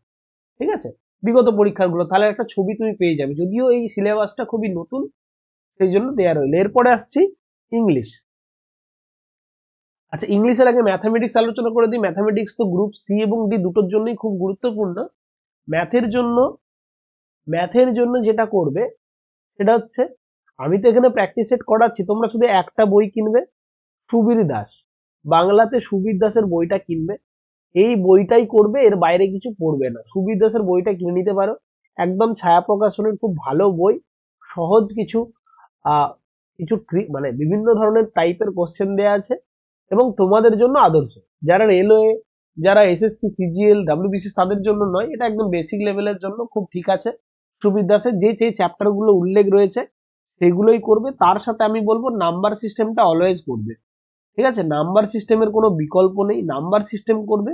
ঠিক আছে, বিগত পরীক্ষাগুলো, তাহলে একটা ছবি তুমি পেয়ে যাবে, যদিও এই সিলেবাসটা খুবই নতুন, সেই জন্য দেয়া রইল। এরপরে আসছি ইংলিশ। আচ্ছা, ইংলিশের আগে ম্যাথামেটিক্স আলোচনা করে দিই। ম্যাথামেটিক্স তো গ্রুপ সি এবং ডি দুটোর জন্যই খুব গুরুত্বপূর্ণ। ম্যাথের জন্য ম্যাথের জন্য যেটা করবে সেটা হচ্ছে, আমি তো এখানে প্র্যাকটিস সেট করাচ্ছি, তোমরা শুধু একটা বই কিনবে, সুবীর দাস, বাংলাতে সুবীর দাসের বইটা কিনবে, এই বইটাই করবে, এর বাইরে কিছু পড়বে না। সুবীর দাসের বইটা কিনে নিতে পারো, একদম ছায়া প্রকাশনের খুব ভালো বই, সহজ কিছু মানে বিভিন্ন ধরনের টাইপের কোশ্চেন দেয়া আছে, এবং তোমাদের জন্য আদর্শ, যারা রেলওয়ে, যারা এসএসসি সিজিএল ডাব্লিউবিসি তাদের জন্য নয়, এটা একদম বেসিক লেভেলের জন্য খুব ঠিক আছে। সুবীর দাসের যে যে চ্যাপ্টার গুলো উল্লেখ রয়েছে সেগুলোই করবে, তার সাথে আমি বলবো নাম্বার সিস্টেমটা অলওয়েজ করবে, ঠিক আছে, নাম্বার সিস্টেমের কোনো বিকল্প নেই, নাম্বার সিস্টেম করবে,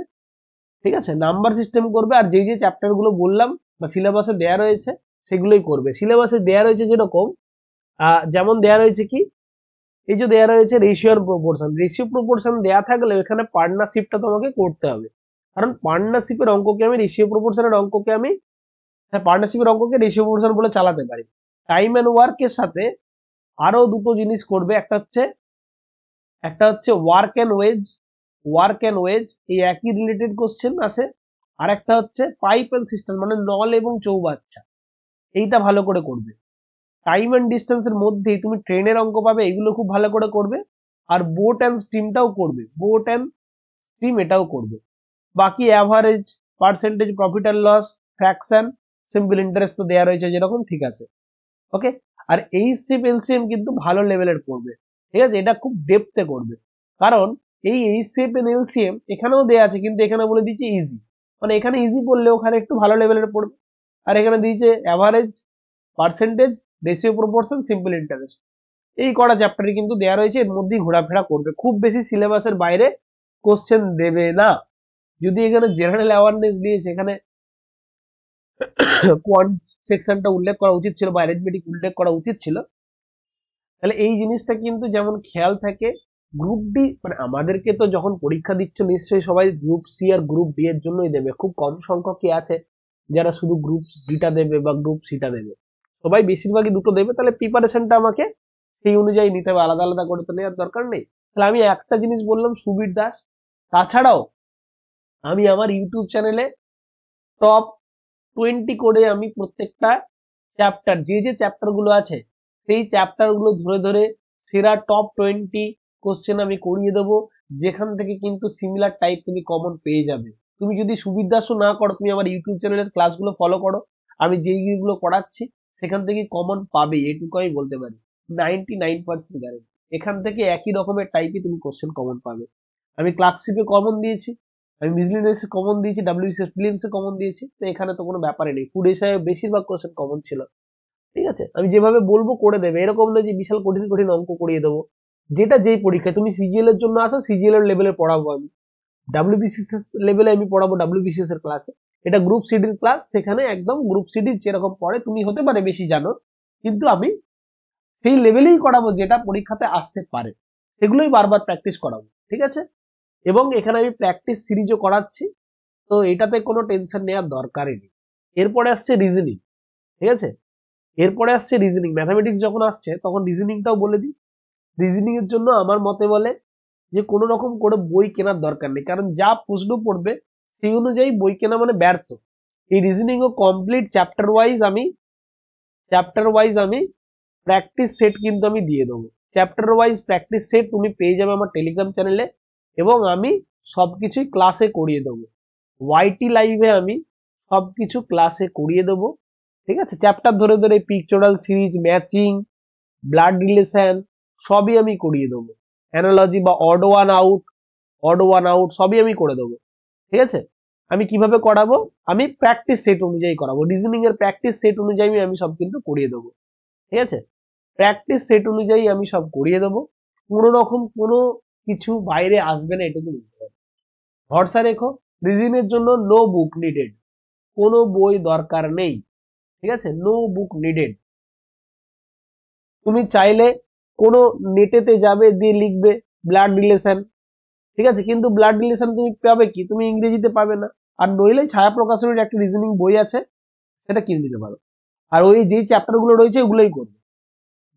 ঠিক আছে, নাম্বার সিস্টেম করবে, আর যে যে চ্যাপ্টার গুলো বললাম বা সিলেবাসে দেয়া রয়েছে সেগুলোই করবে। সিলেবাসে দেয়া রয়েছে যেরকম, যেমন দেয়া রয়েছে কি, এই যে দেয়া রয়েছে রেশিও আর প্রপোর্শন, রেশিও প্রপোর্শন দেয়া থাকলে এখানে পার্টনারশিপটা তোমাকে করতে হবে, কারণ পার্টনারশিপের অঙ্ককে আমি রেশিও প্রপোর্শনের অঙ্ককে আমি, হ্যাঁ, পার্টনারশিপের অঙ্ককে রেশিও প্রপোর্শন বলে চালাতে পারি। টাইম এন্ড ওয়ার্কের সাথে আরো দুটো জিনিস করবে, একটা হচ্ছে ওয়ার্ক এন্ড ওয়েজ, এই একই রিলেটেড কোশ্চেন আসে, আর একটা হচ্ছে পাইপ এন্ড সিস্টেম, মানে নল এবং চৌবাচ্চা, এইটা ভালো করে করবে। টাইম এন্ড ডিস্টেন্সের মধ্যেই তুমি ট্রেনের অঙ্ক পাবে, এগুলো খুব ভালো করে করবে, আর বোট অ্যান্ড স্ট্রিমটাও করবে, বোট অ্যান্ড স্ট্রিম এটাও করবে। বাকি average, percentage, profit and loss, fraction, simple interest তো দেওয়া রয়েছে যেরকম, ঠিক আছে। ওকে, আর এইচসিএফ এলসিএম কিন্তু ভালো লেভেলের করবে, ঠিক আছে, এটা খুব ডেপথে করবে, কারণ এই এইচসিএফ এন্ড এলসিএম এখানেও দেওয়া আছে, কিন্তু এখানে বলে দিচ্ছে ইজি, মানে এখানে ইজি পড়লে ওখানে একটু ভালো লেভেলের পড়বে, আর এখানে দিয়েছে average, percentage, ratio proportion, simple interest, এই কটা চ্যাপ্টারই কিন্তু দেওয়া রয়েছে, এর মধ্যেই ঘোরাফেরা করবে, খুব বেশি সিলেবাসের বাইরে কোশ্চেন দেবে না। যদি এখানে জেনারেল অ্যাওয়ারনেস দিয়েছে, এখানে কোয়ান্ট সেকশনটা উল্লেখ করা উচিত ছিল বা অ্যারিথমেটিক উল্লেখ করা উচিত ছিল, তাহলে এই জিনিসটা কিন্তু যেমন খেয়াল থাকে। গ্রুপ ডি, মানে আমাদেরকে তো যখন পরীক্ষা দিচ্ছ নিশ্চয়ই সবাই গ্রুপ সি আর গ্রুপ ডি এর জন্যই দেবে, খুব কম সংখ্যক কি আছে যারা শুধু গ্রুপ ডিটা দেবে বা গ্রুপ সিটা দেবে, সবাই বেশিরভাগই দুটো দেবে, তাহলে প্রিপারেশনটা আমাকে সেই অনুযায়ী নিতে হবে, আলাদা আলাদা করে তো নেওয়ার দরকার নেই। তাহলে আমি একটা জিনিস বললাম সুবীর দাস, তাছাড়াও আমি আমার ইউটিউব চ্যানেলে টপ 20 করে আমি প্রত্যেকটা চ্যাপ্টার, যে যে চ্যাপ্টার গুলো আছে সেই চ্যাপ্টার গুলো ধরে ধরে সেরা টপ 20 কোশ্চেন আমি করিয়ে দেবো, যেখান থেকে কিন্তু সিমিলার টাইপ তুমি কমন পেয়ে যাবে। তুমি যদি সুবীর দাসও না করো, তুমি আমার ইউটিউব চ্যানেলের ক্লাসগুলো ফলো করো, আমি যেইগুলো করাচ্ছি সেখান থেকে কমন পাবে, এটুকু আমি বলতে পারি, 99% গ্যারেন্টি, এখান থেকে একই রকমের টাইপই তুমি কোশ্চেন কমন পাবে। আমি ক্লার্কশিপে কমন দিয়েছি, আমি মিসলিনিয়াসে কমন দিয়েছি, ডাব্লিউবিসিএস প্রিলিমসে কমন দিয়েছি, তো এখানে তো কোনো ব্যাপারই নেই, ফুড এসআই বেশিরভাগ কোশ্চেন কমন ছিল, ঠিক আছে, আমি যেভাবে বলবো করে দেবে, এরকম নয় যে বিশাল কঠিন কঠিন অঙ্ক করিয়ে দেবো, যেটা যেই পরীক্ষায় তুমি সিজিএল এর জন্য আসো, সিজিএল এর লেভেলে পড়াবো আমি, ডাব্লিউবিসিএস লেভেলে আমি পড়াবো ডাব্লিউবিসিএস এর ক্লাসে, এটা গ্রুপ সিডির ক্লাস, সেখানে একদম গ্রুপ সিডির যেরকম পড়ে, তুমি হতে পারে বেশি জানো, কিন্তু আমি সেই লেভেলেই করাবো যেটা পরীক্ষাতে আসতে পারে, সেগুলোই বারবার প্র্যাকটিস করাবো, ঠিক আছে, এবং এখানে আমি প্র্যাকটিস সিরিজও করাচ্ছি, তো এটাতে কোনো টেনশন নেওয়ার দরকারই নেই। এরপরে আসছে রিজনিং, ঠিক আছে, এরপরে আসছে রিজনিং, ম্যাথামেটিক্স যখন আসছে তখন রিজনিংটাও বলে দিই। রিজনিং এর জন্য আমার মতে বলে যে কোনো রকম করে বই কেনার দরকার নেই, কারণ যা প্রশ্ন পড়বে সেই অনুযায়ী বই কেনা মানে ব্যর্থ। এই রিজনিং ও কমপ্লিট চ্যাপ্টার ওয়াইজ আমি প্র্যাকটিস সেট কিন্তু আমি দিয়ে দেবো, চ্যাপ্টার ওয়াইজ প্র্যাকটিস সেট তুমি পেয়ে যাবে আমার টেলিগ্রাম চ্যানেলে, এবং আমি সবকিছুই ক্লাসে করিয়ে দেবো, ওয়াইটি লাইভে আমি সবকিছু ক্লাসে করিয়ে দেবো, ঠিক আছে, চ্যাপ্টার ধরে ধরে পিকচরাল সিরিজ, ম্যাচিং, ব্লাড রিলেশন সবই আমি করিয়ে দেবো, অ্যানালজি বা অড ওয়ান আউট সবই আমি করে দেবো, ঠিক আছে। আমি কিভাবে করাবো, আমি প্র্যাকটিস সেট অনুযায়ী করাবো, রিজনিং এর প্র্যাকটিস সেট অনুযায়ী আমি সব কিন্তু করিয়ে দেবো। ঠিক আছে, প্র্যাকটিস সেট অনুযায়ী আমি সব করিয়ে দেবো, কোনো রকম কোনো কিছু বাইরে আসবে না, এটুকু বুঝতে হবে। ভরসা রেখো, রিজনিংয়ের জন্য নো বুক নিডেড, কোনো বই দরকার নেই। ঠিক আছে, নো বুক নিডেড। তুমি চাইলে কোনো নেটেতে যাবে, দিয়ে লিখবে ব্লাড রিলেশন, ঠিক আছে, কিন্তু ব্লাড রিলেশন তুমি পাবে কি, তুমি ইংরেজিতে পাবে না। আর নইলে ছায়া প্রকাশনের একটা রিজনিং বই আছে, সেটা কিনে নিতে পারো। আর ওই যে চ্যাপ্টার গুলো রয়েছে ওগুলোই করবে,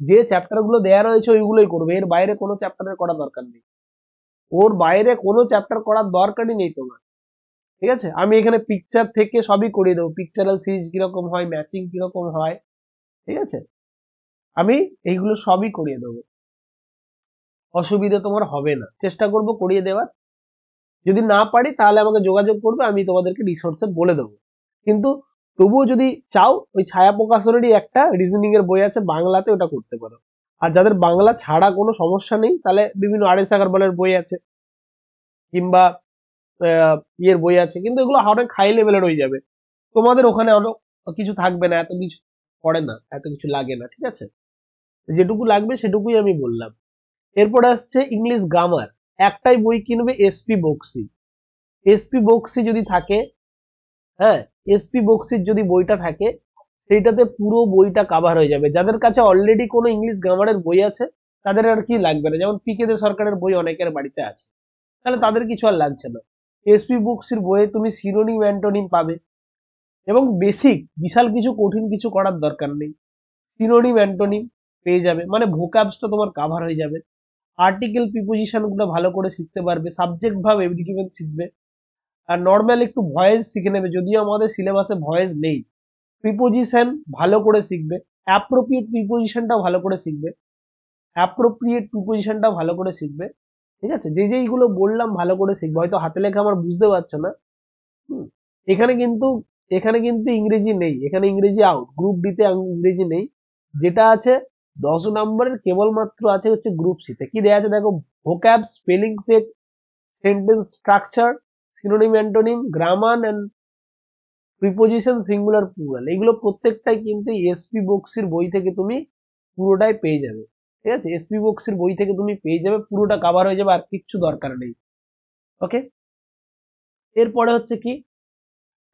যে চ্যাপ্টার গুলো দেওয়া রয়েছে ওইগুলোই করবে, এর বাইরে কোনো চ্যাপ্টারের করা দরকার নেই, ওর বাইরে কোনো চ্যাপ্টার করার দরকারই নেই তোমার। ঠিক আছে, আমি এখানে পিকচার থেকে সবই করিয়ে দেবো, পিকচারাল সিরিজ কিরকম হয়, ম্যাচিং কিরকম হয়, ঠিক আছে, আমি এইগুলো সবই করিয়ে দেবো, অসুবিধা তোমার হবে না, চেষ্টা করব করিয়ে দেওয়ার। যদি না পারি তাহলে আমাকে যোগাযোগ করবে, আমি তোমাদেরকে রিসোর্সে বলে দেবো। কিন্তু তবুও যদি চাও, ওই ছায়া প্রকাশনেরই একটা রিজনিং এর বই আছে বাংলাতে, ওটা করতে পারো। আর যাদের বাংলা ছাড়া কোনো সমস্যা নেই, তাহলে বিভিন্ন আর এস আগরওয়ালের বই আছে, কিংবা ইয়ের বই আছে, কিন্তু এগুলো অনেক হাই লেভেলের হয়ে যাবে, তোমাদের ওখানে অনেক কিছু থাকবে না, এত কিছু পড়ে না, এত কিছু লাগে না। ঠিক আছে, যেটুকু লাগবে সেটুকুই আমি বললাম। এরপরে আসছে ইংলিশ গ্রামার, একটাই বই কিনবে, এসপি বক্সি। এসপি বক্সি যদি থাকে, হ্যাঁ, এসপি বক্সির যদি বইটা থাকে, সেইটাতে পুরো বইটা কাভার হয়ে যাবে। যাদের কাছে অলরেডি কোনো ইংলিশ গ্রামারের বই আছে তাদের আর কি লাগবে না, যেমন পিকে দে সরকারের বই অনেকের বাড়িতে আছে, তাহলে তাদের কিছু আর লাগছে না। এসপি বুকসের বইয়ে তুমি সিনোনিম অ্যান্টোনিম পাবে, এবং বেসিক বিশাল কিছু কঠিন কিছু করার দরকার নেই, সিনোনিম অ্যান্টোনিম পেয়ে যাবে, মানে ভোকাবসটা তোমার কাভার হয়ে যাবে। আর্টিকেল প্রিপোজিশন গুলো ভালো করে শিখতে পারবে, সাবজেক্ট ভাব এভরিথিং শিখবে। আর নর্মাল একটু ভয়েস শিখে নেবে, যদিও আমাদের সিলেবাসে ভয়েস নেই। প্রিপোজিশন ভালো করে শিখবে, অ্যাপ্রোপ্রিয়েট প্রিপোজিশনটা ভালো করে শিখবে, অ্যাপ্রোপ্রিয়েট প্রিপোজিশনটা ভালো করে শিখবে। ঠিক আছে, যে যেইগুলো বললাম ভালো করে শিখবে। হয়তো হাতে লেখা আমার বুঝতে পারছো না, হুম, এখানে কিন্তু এখানে কিন্তু ইংরেজি নেই, এখানে ইংরেজি আউট, গ্রুপ ডি তে ইংরেজি নেই। যেটা আছে 10 নম্বরের কেবলমাত্র আছে হচ্ছে গ্রুপ সি তে। কি দেয়া আছে দেখো, vocab, spelling check, sentence structure, synonym antonym, grammar and preposition, singular plural, এগুলো প্রত্যেকটাই কিন্তু এসপি বক্সির বই থেকে তুমি পুরোটাই পেয়ে যাবে। ঠিক আছে, এসপি বক্সির বই থেকে তুমি পেয়ে যাবে, পুরোটা কভার হয়ে যাবে, আর কিচ্ছু দরকার নেই। ওকে, এরপরে হচ্ছে কি,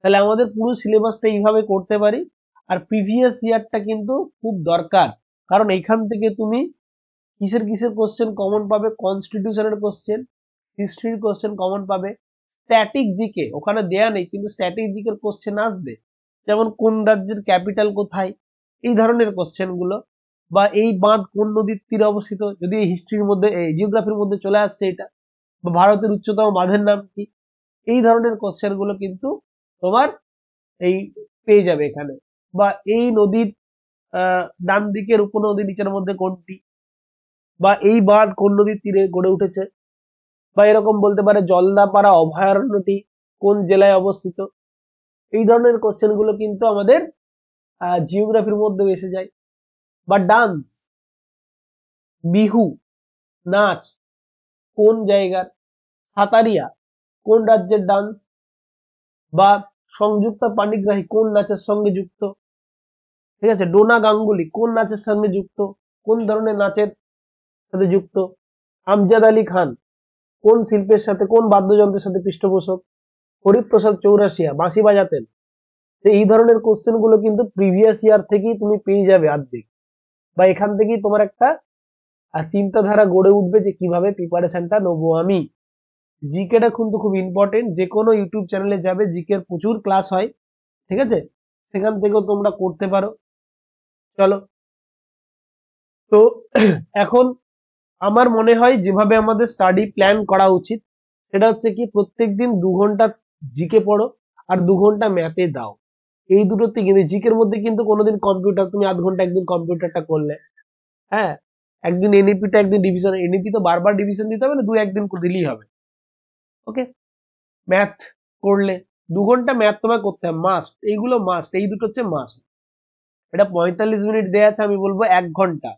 তাহলে আমাদের পুরো সিলেবাসটা এইভাবে করতে পারি। আর প্রিভিয়াস ইয়ারটা কিন্তু খুব দরকার, কারণ এইখান থেকে তুমি কিসের কিসের কোশ্চেন কমন পাবে, কনস্টিটিউশনের কোশ্চেন, হিস্ট্রির কোশ্চেন কমন পাবে, স্ট্যাটিক জিকে ওখানে দেয়া নেই কিন্তু স্ট্যাটিক জিকের কোশ্চেন আসবে, যেমন কোন রাজ্যের ক্যাপিটাল কোথায়, এই ধরনের কোশ্চেন গুলো, বা এই বাঁধ কোন নদীর তীরে অবস্থিত, যদি এই হিস্ট্রির মধ্যে, এই জিওগ্রাফির মধ্যে চলে আসছে এটা, বা ভারতের উচ্চতম বাঁধের নাম কি, এই ধরনের কোশ্চেন গুলো কিন্তু তোমার এই পেয়ে যাবে এখানে। বা এই নদীর ডান দিকের উপনদী নিচের মধ্যে কোনটি, বা এই বাঁধ কোন নদীর তীরে গড়ে উঠেছে, বা এরকম বলতে পারে জলদাপাড়া অভয়ারণ্যটি কোন জেলায় অবস্থিত। এই ধরনের কোশ্চেন গুলো কিন্তু আমাদের জিওগ্রাফির মধ্যে এসে যায়। বা ডান্স, বিহু নাচ কোন জায়গার, সাতারিয়া কোন রাজ্যের ডান্স, বা সংযুক্ত পাণিগ্রাহী কোন নাচের সঙ্গে যুক্ত, ঠিক আছে, ডোনা গাঙ্গুলি কোন নাচের সঙ্গে যুক্ত, কোন ধরনের নাচের সাথে যুক্ত, আমজাদ আলী খান কোন শিল্পের সাথে, কোন বাদ্যযন্ত্রের সাথে পৃষ্ঠপোষক, হরিপ্রসাদ চৌরাশিয়া বাঁশি বাজাতেন। এই ধরনের কোশ্চেন গুলো কিন্তু প্রিভিয়াস ইয়ার থেকেই তুমি পেয়ে যাবে অর্ধেক, বা এখান থেকেই তোমার একটা চিন্তাধারা গড়ে উঠবে যে কিভাবে প্রিপারেশনটা নেবো আমি। জিকেটা কিন্তু খুব ইম্পর্টেন্ট, যে কোনো ইউটিউব চ্যানেলে যাবে, জিকের প্রচুর ক্লাস হয়, ঠিক আছে, সেখান থেকেও তোমরা করতে পারো। চলো, তো এখন আমার মনে হয় যেভাবে আমাদের স্টাডি প্ল্যান করা উচিত, সেটা হচ্ছে কি, প্রত্যেকদিন 2 ঘন্টা জিকে পড়ো, আর 2 ঘন্টা ম্যাথে দাও। এই দুটোতে কিন্তু জিকের মধ্যে কিন্তু কোনোদিন কম্পিউটার, তুমি আধ ঘন্টা একদিন কম্পিউটারটা করলে, হ্যাঁ, একদিন এনইপিটা, একদিন ডিভিশন, এনইপি তো বারবার ডিভিশন দিতে হবে না, 2-1 দিন দিলেই হবে। ওকে, ম্যাথ করলে 2 ঘন্টা ম্যাথ তোমায় করতে হবে, মাস্ট, এইগুলো মাস্ট, এই দুটো হচ্ছে মাস্ট। এটা 45 মিনিট দেয়া আছে, আমি বলবো 1 ঘন্টা,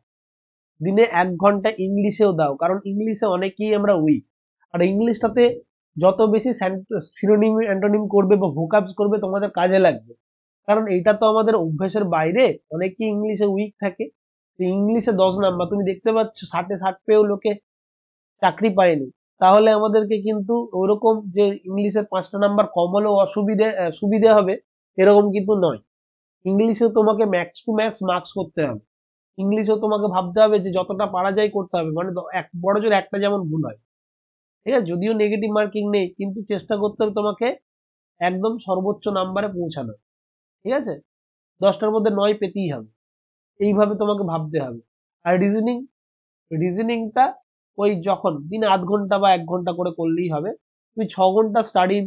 দিনে 1 ঘন্টা ইংলিশেও দাও, কারণ ইংলিশে অনেকেই আমরা উইক, আর ইংলিশটাতে যত বেশি সিনোনিম অ্যান্টোনিম করবে বা ভোকাবস করবে তোমাদের কাজে লাগবে। কারণ এইটা তো আমাদের অভ্যাসের বাইরে, অনেকেই ইংলিশে উইক থাকে। ইংলিশে 10 নাম্বার তুমি দেখতে পাচ্ছ, 60-60 পেয়েও লোকে চাকরি পায়নি। তাহলে আমাদেরকে কিন্তু ওরকম যে ইংলিশের 5টা নাম্বার কম হলেও সুবিধে হবে এরকম কিন্তু নয়। ইংলিশেও তোমাকে ম্যাক্স টু ম্যাক্স মার্কস করতে হবে। ইংলিশেও তোমাকে ভাবতে হবে যে যতটা পারা যায় করতে হবে, মানে এক বড় জোর একটা যেমন ভুল হয়, ঠিক আছে, যদিও নেগেটিভ মার্কিং নেই কিন্তু চেষ্টা করতে হবে তোমাকে একদম সর্বোচ্চ নাম্বারে পৌঁছানো, ঠিক আছে, 10টার মধ্যে 9 পেতেই হবে। এইভাবে তোমাকে ভাবতে হবে। আর রিজনিংটা ওই যখন দিনে আধ ঘন্টা বা 1 ঘন্টা করে করলেই হবে। তুমি 6 ঘন্টা স্টাডি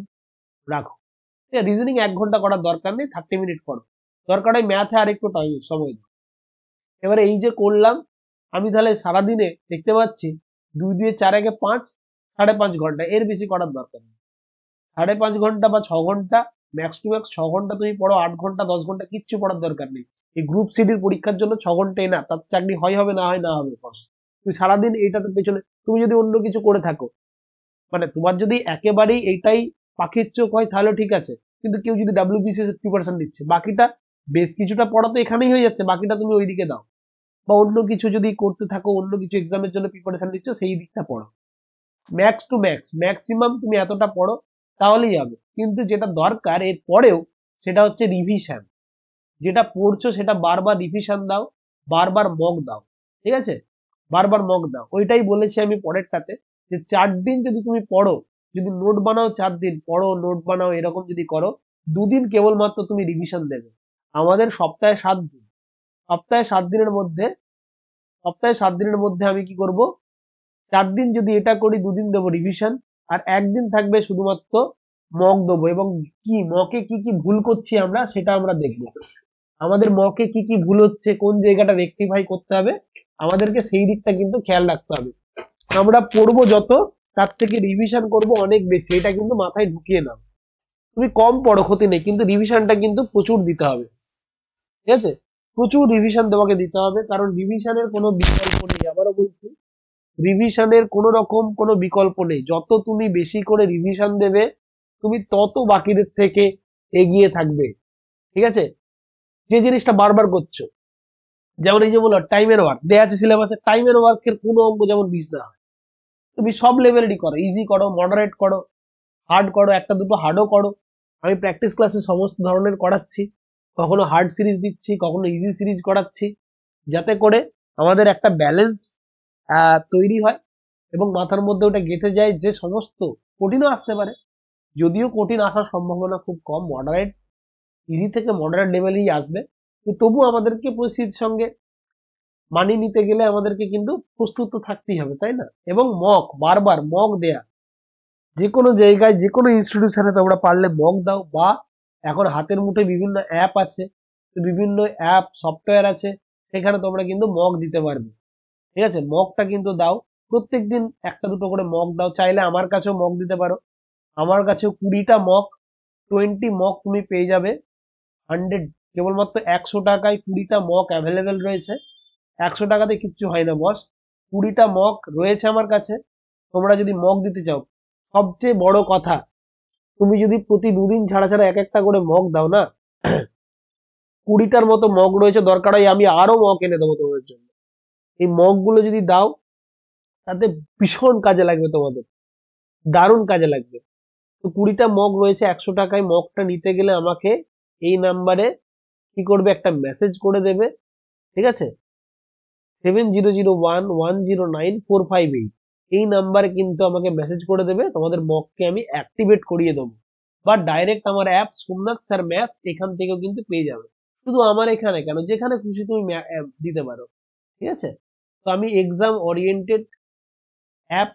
রাখো। রিজনিং 1 ঘন্টা করার দরকার নেই, 30 মিনিট করো। দরকার হয় ম্যাথে আর একটু টাইম সময় দাও। এবারে এই যে করলাম, আমি তাহলে সারাদিনে দেখতে পাচ্ছি 2 দিয়ে 4 × 5 5.5 ঘন্টা, এর বেশি করার দরকার নেই। 5.5 ঘন্টা বা 6 ঘন্টা, ম্যাক্স টু ম্যাক্স 6 ঘন্টা তুমি পড়ো, 8 ঘন্টা 10 ঘন্টা কিচ্ছু পড়ার দরকার নেই। এই গ্রুপ সিডির পরীক্ষার জন্য 6 ঘন্টাই না, তার চাকরি হয় হবে না হয় না হবে first। তুমি সারাদিন এইটাতে পেছনে, তুমি যদি অন্য কিছু করে থাকো, মানে তোমার যদি একেবারেই এইটাই পাখির চোখ হয় তাহলে ঠিক আছে। কিন্তু কেউ যদি WBCS প্রিপারেশন দিচ্ছে, বাকিটা বেশ কিছুটা পড়া তো এখানেই হয়ে যাচ্ছে, বাকিটা তুমি ওইদিকে দাও। বা অন্য কিছু যদি করতে থাকো, অন্য কিছু এক্সামের জন্য প্রিপারেশন দিচ্ছ, সেই দিকটা পড়ো। ম্যাক্স টু ম্যাক্স ম্যাক্সিমাম তুমি এতটা পড়ো, তাহলেই হবে। কিন্তু যেটা দরকার এর পরেও, সেটা হচ্ছে রিভিশন। যেটা পড়ছো সেটা বারবার রিভিশন দাও, বারবার মক দাও, ঠিক আছে, বারবার মক দাও। ওইটাই বলেছি আমি পরেরটাতে, যে 4 দিন যদি তুমি পড়ো, যদি নোট বানাও, 4 দিন পড়ো নোট বানাও, এরকম যদি করো, 2 দিন কেবলমাত্র তুমি রিভিশন দেবে। আমাদের সপ্তাহে 7 দিন, সপ্তাহে 7 দিনের মধ্যে, আমি কি করব, 4 দিন যদি এটা করি, 2 দিন দেবো রিভিশন, আর 1 দিন থাকবে শুধুমাত্র মক দেবো। এবং কি মকে কি কি ভুল করছি আমরা, সেটা আমরা দেখবো। আমাদের মকে কি কি ভুল হচ্ছে, কোন জায়গাটা রেকটিফাই করতে হবে, আমাদেরকে সেই দিকটা কিন্তু খেয়াল রাখতে হবে। আমরা পড়বো যত, তার থেকে রিভিশন করব অনেক বেশি, এটা কিন্তু মাথায় ঢুকিয়ে নাও। তুমি কম পড়ো ক্ষতি নেই, কিন্তু রিভিশনটা কিন্তু প্রচুর দিতে হবে, ঠিক আছে, প্রচুর রিভিশন তোমাকে দিতে হবে। কারণ রিভিশনের কোনো বিকল্প নেই, আবারও বলছি, রিভিশনের কোনো রকম কোনো বিকল্প নেই। যত তুমি বেশি করে রিভিশন দেবে, তুমি তত বাকিদের থেকে এগিয়ে থাকবে, ঠিক আছে। যে জিনিসটা বারবার করছো, যেমন এই যে বললো টাইমের ওয়ার্ক দেয়া আছে সিলেবাসে, টাইমের ওয়ার্কের কোনো অঙ্ক যেমন মিস না হয়। তুমি সব লেভেলেরই করো, ইজি করো, মডারেট করো, হার্ড করো, একটা দুটো হার্ডও করো। আমি প্র্যাকটিস ক্লাসে সমস্ত ধরনের করাচ্ছি, কখনো হার্ড সিরিজ দিচ্ছি, কখনো ইজি সিরিজ করাচ্ছি, যাতে করে আমাদের একটা ব্যালেন্স তৈরি হয় এবং মাথার মধ্যে ওটা গেঁথে যায় যে সমস্ত কঠিনও আসতে পারে, যদিও কঠিন আসার সম্ভাবনা খুব কম, মডারেট, ইজি থেকে মডারেট লেভেলেই আসবে। তো তবু আমাদেরকে পরিস্থিতির সঙ্গে মানিয়ে নিতে গেলে আমাদেরকে কিন্তু প্রস্তুত তো থাকতেই হবে, তাই না। এবং মক, বারবার মক দেয়া, যে কোনো জায়গায় যে কোনো ইনস্টিটিউশনে তোমরা পারলে মক দাও। বা এখন হাতের মুঠোয় বিভিন্ন অ্যাপ আছে, বিভিন্ন অ্যাপ সফটওয়্যার আছে, সেখানে তোমরা কিন্তু মক দিতে পারবে, ঠিক আছে। মকটা কিন্তু দাও, প্রত্যেকদিন একটা দুটো করে মক দাও। চাইলে আমার কাছেও মক দিতে পারো, আমার কাছেও 20টা মক, 20 মক তুমি পেয়ে যাবে 100, কেবলমাত্র 100 টাকায় 20টা মক অ্যাভেলেবেল রয়েছে। 100 টাকাতে কিচ্ছু হয় না বস, 20টা মক রয়েছে আমার কাছে। তোমরা যদি মক দিতে চাও, সবচেয়ে বড় কথা, তুমি যদি প্রতি 2 দিন ছাড়া ছাড়া এক একটা করে মক দাও না, 20টার মতো মক রয়েছে, দরকার হয় আমি আরো মক এনে দেবো তোমাদের জন্য। এই মক গুলো যদি দাও, তাতে ভীষণ কাজে লাগবে তোমাদের, দারুণ কাজে লাগবে। তো 20টা মক রয়েছে 100 টাকায়। মকটা নিতে গেলে আমাকে এই নাম্বারে কি করবে, একটা মেসেজ করে দেবে, ঠিক আছে, 7001109458, এই নাম্বারে কিন্তু আমাকে মেসেজ করে দেবে, তোমাদের মককে আমি অ্যাক্টিভেট করিয়ে দেবো। বা ডাইরেক্ট আমার অ্যাপ সোমনাথ স্যার ম্যাথ, এখান থেকেও কিন্তু পেয়ে যাবে। শুধু আমার এখানে কেন, যেখানে খুশি তুমি দিতে পারো, ঠিক আছে। তো আমি এক্সাম ওরিয়েন্টেড অ্যাপ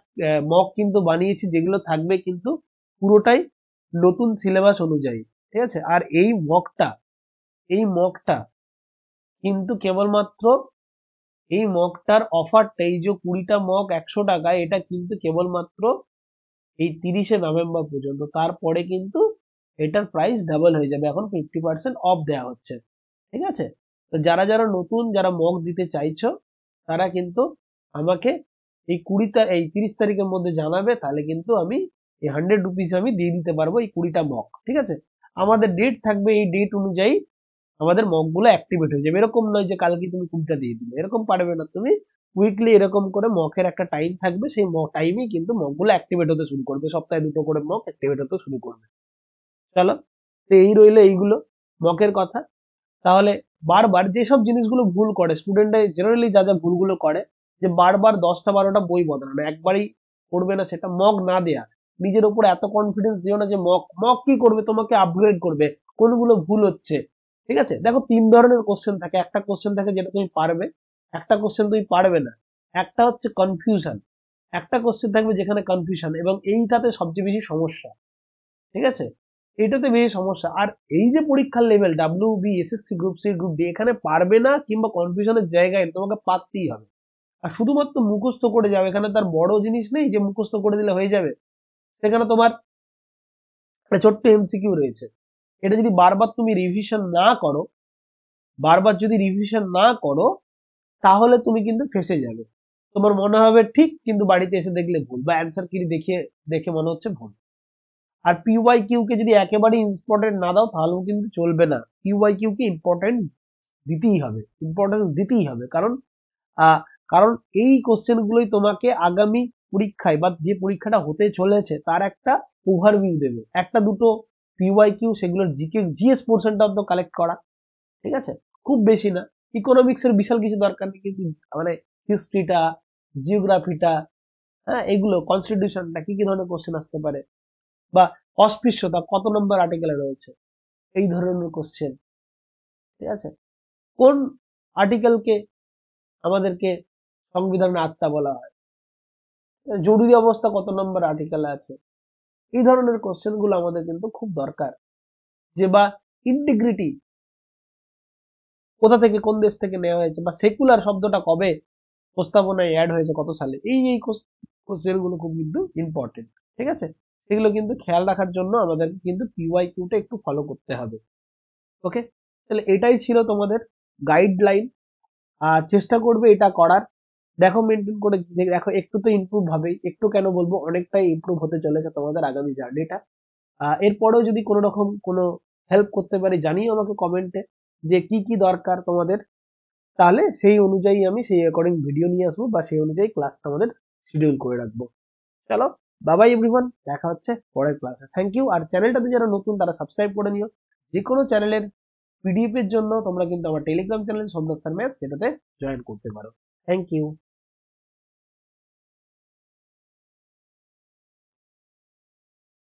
মক কিন্তু বানিয়েছি, যেগুলো থাকবে কিন্তু পুরোটাই নতুন সিলেবাস অনুযায়ী, ঠিক আছে। আর এই মকটা কিন্তু কেবলমাত্র, এই মকটার অফারটা, এই যে 20টা মক 100 টাকায়, এটা কিন্তু কেবলমাত্র এই 30শে নভেম্বর পর্যন্ত। তারপরে কিন্তু এটার প্রাইস ডাবল হয়ে যাবে, এখন 50% অফ দেওয়া হচ্ছে, ঠিক আছে। তো যারা যারা নতুন, যারা মক দিতে চাইছো, তারা কিন্তু আমাকে এই 30 তারিখের মধ্যে জানাবে, তাহলে কিন্তু আমি এই 100 রুপিস আমি দিয়ে দিতে পারবো এই 20টা মক। ঠিক আছে, আমাদের ডেট থাকবে, এই ডেট অনুযায়ী আমাদের মক গুলো অ্যাক্টিভেট হয়ে যাবে। এরকম নয় যে কালকে তুমি 20টা দিয়ে দিলে, এরকম পারবে না তুমি। উইকলি এরকম করে মকের একটা টাইম থাকবে, সেই টাইমেই কিন্তু মক গুলো অ্যাক্টিভেট হতে শুরু করবে, সপ্তাহে 2টো করে মক অ্যাক্টিভেট হতে শুরু করবে। চলো, তো এই রইলো এইগুলো মকের কথা। তাহলে বারবার যেসব জিনিসগুলো ভুল করে স্টুডেন্টরা, জেনারেলি যা যা ভুলগুলো করে, যে বারবার 10টা 12টা বই বদলানো, একবারই করবে না সেটা, মক না দেয়া, নিজের উপর এত কনফিডেন্স দিও না যে মক মক কি করবে, তোমাকে আপগ্রেড করবে, কোনগুলো ভুল হচ্ছে। ঠিক আছে, দেখো 3 ধরনের কোশ্চেন থাকে। একটা কোশ্চেন থাকে যেটা তুমি পারবে, একটা কোশ্চেন তুমি পারবে না, একটা হচ্ছে কনফিউশন, একটা কোশ্চেন থাকবে যেখানে কনফিউশন, এবং এইটাতে সবচেয়ে বেশি সমস্যা। ঠিক আছে, এটাতে বেশি সমস্যা। আর এই যে পরীক্ষার level WB, SSC, group C, group D, এখানে পারবে না কিংবা কনফিউশনের জায়গায় তোমাকে পারতেই হবে। আর শুধুমাত্র মুখস্থ করে যাবে, এখানে তার বড় জিনিস নেই যে মুখস্থ করে দিলে হয়ে যাবে। সেখানে তোমার একটা ছোট্ট এমসিকিউ রয়েছে, এটা যদি বারবার তুমি রিভিশন না করো, বারবার যদি রিভিশন না করো, তাহলে তুমি কিন্তু ফেঁসে যাবে। তোমার মনে হবে ঠিক, কিন্তু বাড়িতে এসে দেখলে ভুল, বা অ্যান্সার কি দেখে দেখে মনে হচ্ছে ভুল। আর পিওয়াই কিউ কে যদি একেবারে ইম্পর্টেন্ট না দাও তাহলেও কিন্তু চলবে না। পিওয়াই কিউ কে ইম্পর্টেন্ট দিতেই হবে, ইম্পর্টেন্স দিতেই হবে। কারণ আহ, কারণ এই কোশ্চেন গুলোই তোমাকে আগামী পরীক্ষায় বা যে পরীক্ষাটা হতে চলেছে তার একটা ওভারভিউ দেবে। একটা দুটো পিওয়াই কিউ, সেগুলোর জিকে জিএস পোর্শনটা তো কালেক্ট করা। ঠিক আছে, খুব বেশি না। ইকোনমিক্স এর বিশাল কিছু দরকার নেই, কিন্তু মানে হিস্ট্রিটা, জিওগ্রাফিটা, হ্যাঁ, এগুলো কনস্টিটিউশনটা কি কি ধরনের কোশ্চেন আসতে পারে, বা অস্পৃশ্যতা কত নম্বর আর্টিকেলে রয়েছে, এই ধরনের কোশ্চেন। ঠিক আছে, কোন আর্টিকেলকে আমাদেরকে সংবিধানের আত্মা বলা হয়, জরুরি অবস্থা কত নম্বর আর্টিকেলে আছে, এই ধরনের কোশ্চেন গুলো আমাদের কিন্তু খুব দরকার। যে বা ইন্টিগ্রিটি কোথা থেকে, কোন দেশ থেকে নেওয়া হয়েছে, বা সেকুলার শব্দটা কবে প্রস্তাবনায় অ্যাড হয়েছে, কত সালে, এই কোশ্চেন গুলো খুব কিন্তু ইম্পর্টেন্ট। ঠিক আছে, এগুলো কিন্তু খেয়াল রাখার জন্য আমাদের কিন্তু পিওয়াই কিউটা একটু ফলো করতে হবে। ওকে, তাহলে এটাই ছিল তোমাদের গাইডলাইন। আর চেষ্টা করবে এটা করার। দেখো মেনটেন করে দেখো, একটু তো ইমপ্রুভ হবেই, একটু কেন বলবো, অনেকটাই ইমপ্রুভ হতে চলেছে তোমাদের আগামী জার্নিটা। এরপরেও যদি কোনো রকম কোনো হেল্প করতে পারি জানিও আমাকে কমেন্টে, যে কি কি দরকার তোমাদের, তাহলে সেই অনুযায়ী আমি সেই অ্যাকর্ডিং ভিডিও নিয়ে আসবো, বা সেই অনুযায়ী ক্লাসটা আমাদের শিডিউল করে রাখবো। চলো, বাবাই এভরিওয়ান, দেখা হচ্ছে পরের ক্লাসে। Thank you. আর চ্যানেলটাতে যারা নতুন তারা সাবস্ক্রাইব করে নিও। যে কোনো চ্যানেলের পিডিএফ এর জন্য তোমরা কিন্তু আমার Telegram channel Somnath sir math, সেটাতে জয়েন করতে পারো। Thank you.